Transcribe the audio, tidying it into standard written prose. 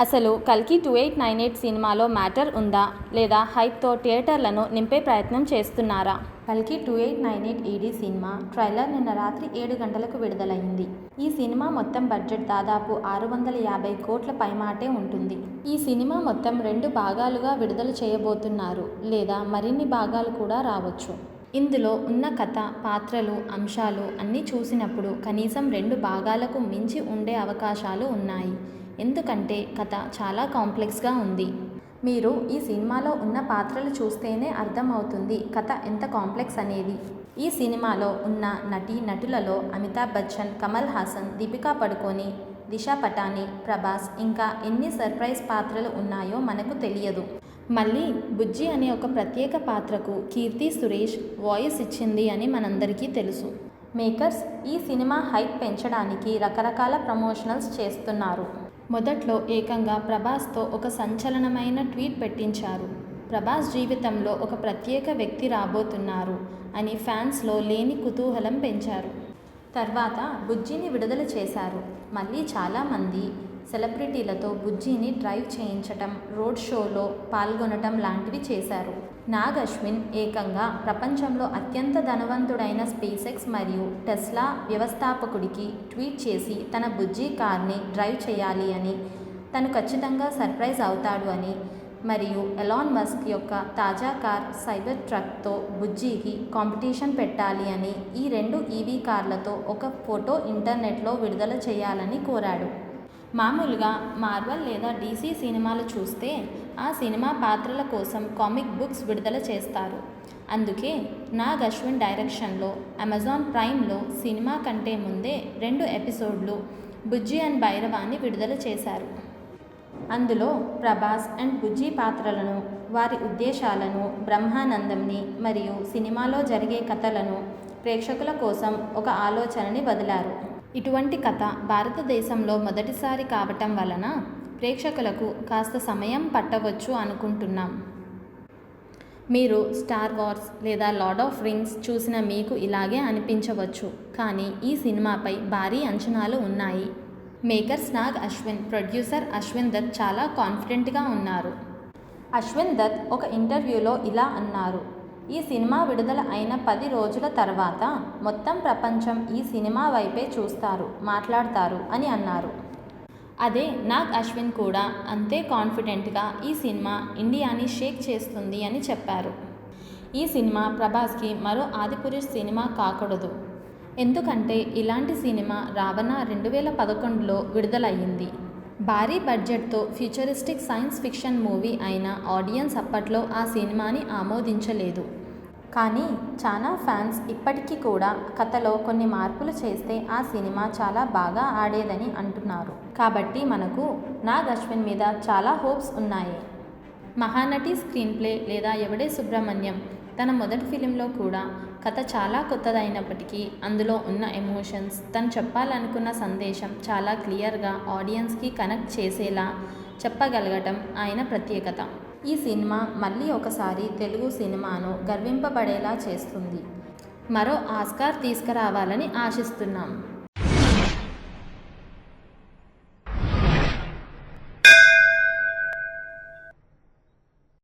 అసలు కల్కి 2898 సినిమాలో మ్యాటర్ ఉందా లేదా హైప్తో థియేటర్లను నింపే ప్రయత్నం చేస్తున్నారా? కల్కి 2898 ఈడీ సినిమా ట్రైలర్ నిన్న రాత్రి 7 గంటలకు విడుదలైంది. ఈ సినిమా మొత్తం బడ్జెట్ దాదాపు 650 కోట్ల పైమాటే ఉంటుంది. ఈ సినిమా మొత్తం 2 భాగాలుగా విడుదల చేయబోతున్నారు లేదా మరిన్ని భాగాలు కూడా రావచ్చు. ఇందులో ఉన్న కథ, పాత్రలు, అంశాలు అన్నీ చూసినప్పుడు కనీసం 2 భాగాలకు మించి ఉండే అవకాశాలు ఉన్నాయి. ఎందుకంటే కథ చాలా కాంప్లెక్స్గా ఉంది. మీరు ఈ సినిమాలో ఉన్న పాత్రలు చూస్తేనే అర్థమవుతుంది కథ ఎంత కాంప్లెక్స్ అనేది. ఈ సినిమాలో ఉన్న నటులలో అమితాబ్ బచ్చన్, కమల్ హాసన్, దీపికా పడుకోని, దిశా పటాని, ప్రభాస్ ఇంకా ఎన్ని సర్ప్రైజ్ పాత్రలు ఉన్నాయో మనకు తెలియదు. మళ్ళీ బుజ్జి అనే ఒక ప్రత్యేక పాత్రకు కీర్తి సురేష్ వాయిస్ ఇచ్చింది అని మనందరికీ తెలుసు. మేకర్స్ ఈ సినిమా హైప్ పెంచడానికి రకరకాల ప్రమోషనల్స్ చేస్తున్నారు. మొదట్లో ఏకంగా ప్రభాస్తో ఒక సంచలనమైన ట్వీట్ పెట్టించారు. ప్రభాస్ జీవితంలో ఒక ప్రత్యేక వ్యక్తి రాబోతున్నారు అని ఫ్యాన్స్లో లేని కుతూహలం పెంచారు. తర్వాత బుజ్జిని విడుదల చేశారు. మళ్ళీ చాలామంది సెలబ్రిటీలతో బుజ్జిని డ్రైవ్ చేయించటం, రోడ్ షోలో పాల్గొనటం లాంటివి చేశారు. నాగ్ అశ్విన్ ఏకంగా ప్రపంచంలో అత్యంత ధనవంతుడైన స్పేస్ మరియు టెస్లా వ్యవస్థాపకుడికి ట్వీట్ చేసి తన బుజ్జి కార్ని డ్రైవ్ చేయాలి అని, తను ఖచ్చితంగా సర్ప్రైజ్ అవుతాడు అని, మరియు ఎలాన్ మస్క్ యొక్క తాజా కార్ సైబర్ ట్రక్తో బుజ్జికి కాంపిటీషన్ పెట్టాలి అని, ఈ 2 ఈవీ కార్లతో ఒక ఫోటో ఇంటర్నెట్లో విడుదల చేయాలని కోరాడు. మామూలుగా మార్వెల్ లేదా డీసీ సినిమాలు చూస్తే ఆ సినిమా పాత్రల కోసం కామిక్ బుక్స్ విడుదల చేస్తారు. అందుకే నాగ్ అశ్విన్ డైరెక్షన్లో అమెజాన్ ప్రైమ్లో సినిమా కంటే ముందే 2 ఎపిసోడ్లు బుజ్జి అండ్ భైరవాన్ని విడుదల చేశారు. అందులో ప్రభాస్ అండ్ బుజ్జి పాత్రలను, వారి ఉద్దేశాలను, బ్రహ్మానందంని మరియు సినిమాలో జరిగే కథలను ప్రేక్షకుల కోసం ఒక ఆలోచనని వదిలారు. ఇటువంటి కథ భారతదేశంలో మొదటిసారి కావటం వలన ప్రేక్షకులకు కాస్త సమయం పట్టవచ్చు అనుకుంటున్నాం. మీరు స్టార్ వార్స్ లేదా లార్డ్ ఆఫ్ రింగ్స్ చూసిన మీకు ఇలాగే అనిపించవచ్చు. కానీ ఈ సినిమాపై భారీ అంచనాలు ఉన్నాయి. మేకర్స్ నాగ్ అశ్విన్, ప్రొడ్యూసర్ అశ్విన్ దత్ చాలా కాన్ఫిడెంట్గా ఉన్నారు. అశ్విన్ దత్ ఒక ఇంటర్వ్యూలో ఇలా అన్నారు: ఈ సినిమా విడుదల అయిన 10 రోజుల తర్వాత మొత్తం ప్రపంచం ఈ సినిమా వైపే చూస్తారు, మాట్లాడతారు అని అన్నారు. అదే నాగ్ అశ్విన్ కూడా అంతే కాన్ఫిడెంట్గా ఈ సినిమా ఇండియాని షేక్ చేస్తుంది అని చెప్పారు. ఈ సినిమా ప్రభాస్కి మరో ఆదిపురుష్ సినిమా కాకూడదు. ఎందుకంటే ఇలాంటి సినిమా రావణ 2011లో విడుదలయ్యింది. భారీ బడ్జెట్తో ఫ్యూచరిస్టిక్ సైన్స్ ఫిక్షన్ మూవీ అయిన ఆడియన్స్ అప్పట్లో ఆ సినిమాని ఆమోదించలేదు. కానీ చాలా ఫ్యాన్స్ ఇప్పటికీ కూడా కథలో కొన్ని మార్పులు చేస్తే ఆ సినిమా చాలా బాగా ఆడేదని అంటున్నారు. కాబట్టి మనకు నాగ్ అశ్విన్ మీద చాలా హోప్స్ ఉన్నాయి. మహానటి స్క్రీన్ ప్లే లేదా ఎవడే సుబ్రహ్మణ్యం తన మొదటి ఫిలింలో కూడా కథ చాలా కొత్తదైనప్పటికీ అందులో ఉన్న ఎమోషన్స్, తను చెప్పాలనుకున్న సందేశం చాలా క్లియర్గా ఆడియన్స్కి కనెక్ట్ చేసేలా చెప్పగలగటం ఆయన ప్రత్యేకత. ఈ సినిమా మళ్ళీ ఒకసారి తెలుగు సినిమాను గర్వింపబడేలా చేస్తుంది. మరో ఆస్కార్ తీసుకురావాలని ఆశిస్తున్నాం.